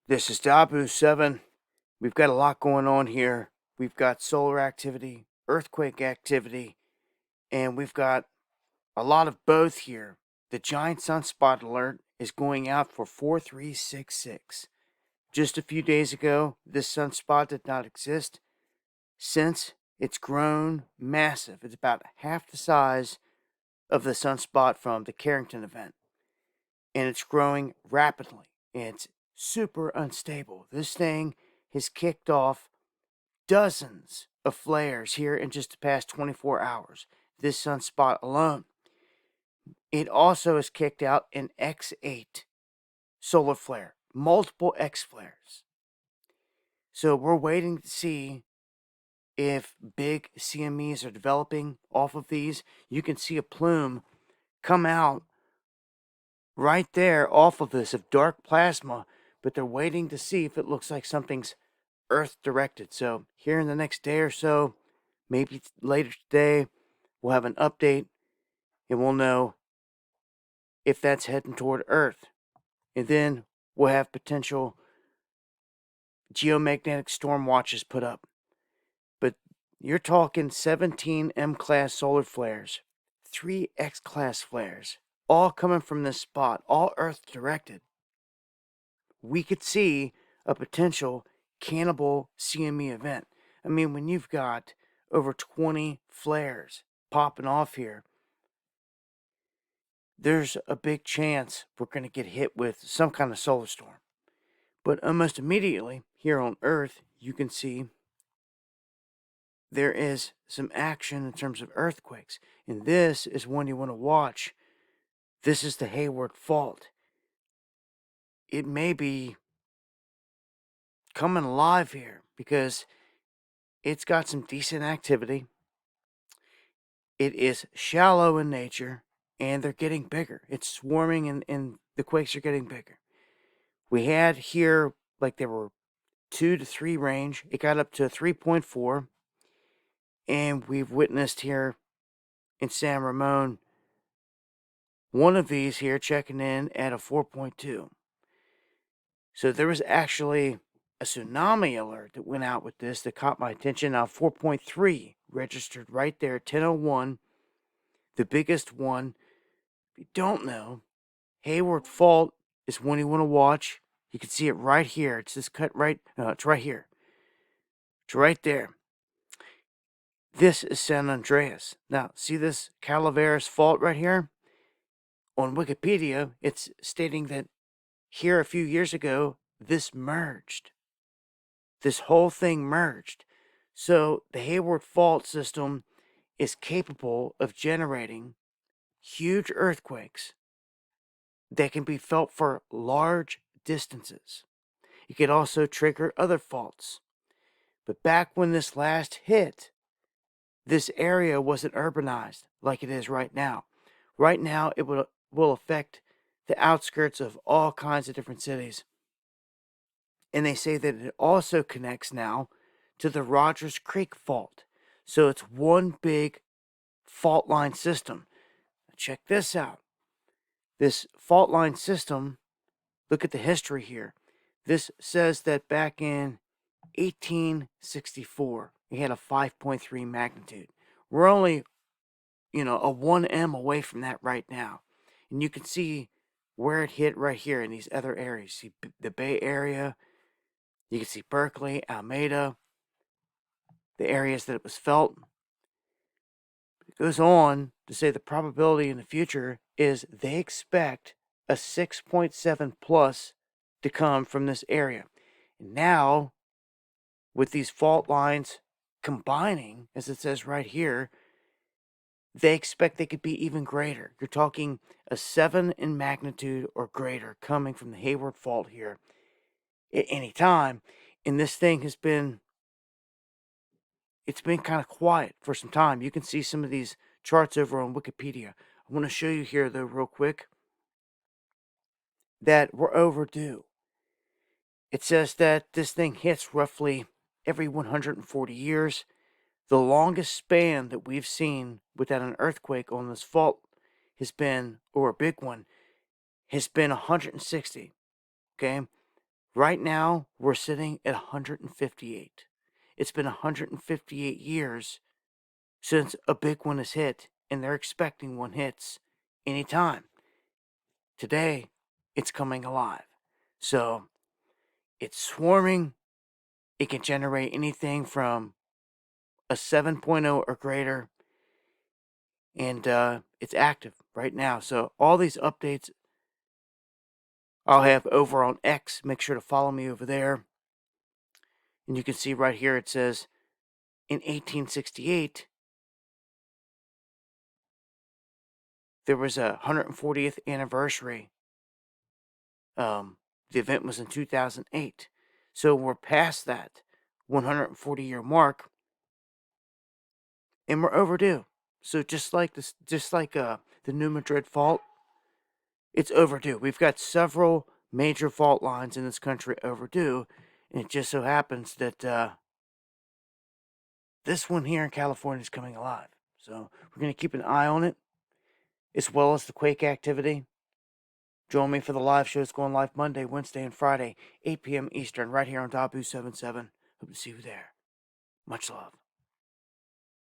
This is Dabu 7. We've got a lot going on here. We've got solar activity, earthquake activity, and we've got a lot of both here. The giant sunspot alert is going out for 4366. Just a few days ago, this sunspot did not exist. Since, it's grown massive. It's about half the size of the sunspot from the Carrington event. And it's growing rapidly. It's super unstable. This thing has kicked off dozens of flares here in just the past 24 hours. This sunspot alone. It also has kicked out an X8 solar flare, multiple X flares. So we're waiting to see if big CMEs are developing off of these. You can see a plume come out right there off of this of dark plasma, but they're waiting to see if it looks like something's Earth directed. So here in the next day or so, maybe later today, we'll have an update and we'll know if that's heading toward Earth. And then we'll have potential geomagnetic storm watches put up. But you're talking 17 M-class solar flares, 3 X-class flares, all coming from this spot, all Earth directed. We could see a potential cannibal CME event. I mean, when you've got over 20 flares popping off here, there's a big chance we're going to get hit with some kind of solar storm. But almost immediately here on Earth, you can see there is some action in terms of earthquakes. And this is one you want to watch. This is the Hayward fault. It may be coming alive here because it's got some decent activity. It is shallow in nature, and they're getting bigger. It's swarming, and the quakes are getting bigger. We had here, like, they were 2 to 3 range. It got up to 3.4. And we've witnessed here in San Ramon one of these here checking in at a 4.2. So there was actually a tsunami alert that went out with this that caught my attention. Now 4.3 registered right there, 10:01. The biggest one. If you don't know, Hayward fault is one you want to watch. You can see it right here. It's this cut right. No, it's right here. It's right there. This is San Andreas. Now, see this Calaveras fault right here? On Wikipedia, it's stating that here a few years ago, this merged. This whole thing merged. So the Hayward fault system is capable of generating huge earthquakes that can be felt for large distances. It could also trigger other faults. But back when this last hit, this area wasn't urbanized like it is right now. Right now, it will affect the outskirts of all kinds of different cities. And they say that it also connects now to the Rogers Creek fault. So it's one big fault line system. Check this out. This fault line system, look at the history here. This says that back in 1864, it had a 5.3 magnitude. We're only, a 1M away from that right now. And you can see where it hit right here in these other areas. See the Bay Area. You can see Berkeley, Alameda, the areas that it was felt. It goes on to say the probability in the future is they expect a 6.7 plus to come from this area. And now, with these fault lines combining, as it says right here, they expect they could be even greater. You're talking a 7 in magnitude or greater coming from the Hayward fault here at any time. And this thing has been, it's been kind of quiet for some time. You can see some of these charts over on Wikipedia. I want to show you here, though, real quick, that we're overdue. It says that this thing hits roughly every 140 years. The longest span that we've seen without an earthquake on this fault has been, or a big one, has been 160. Okay? Right now, we're sitting at 158. It's been 158 years since a big one has hit, and they're expecting one hits anytime. Today, it's coming alive. So, it's swarming. It can generate anything from a 7.0 or greater, and it's active right now. So, all these updates I'll have over on X. Make sure to follow me over there. And you can see right here it says in 1868, there was a 140th anniversary. The event was in 2008. So we're past that 140-year mark, and we're overdue. So just like the New Madrid fault, it's overdue. We've got several major fault lines in this country overdue, and it just so happens that this one here in California is coming alive. So we're going to keep an eye on it, as well as the quake activity. Join me for the live shows going live Monday, Wednesday, and Friday, 8 p.m. Eastern, right here on Dabu 77. Hope to see you there. Much love.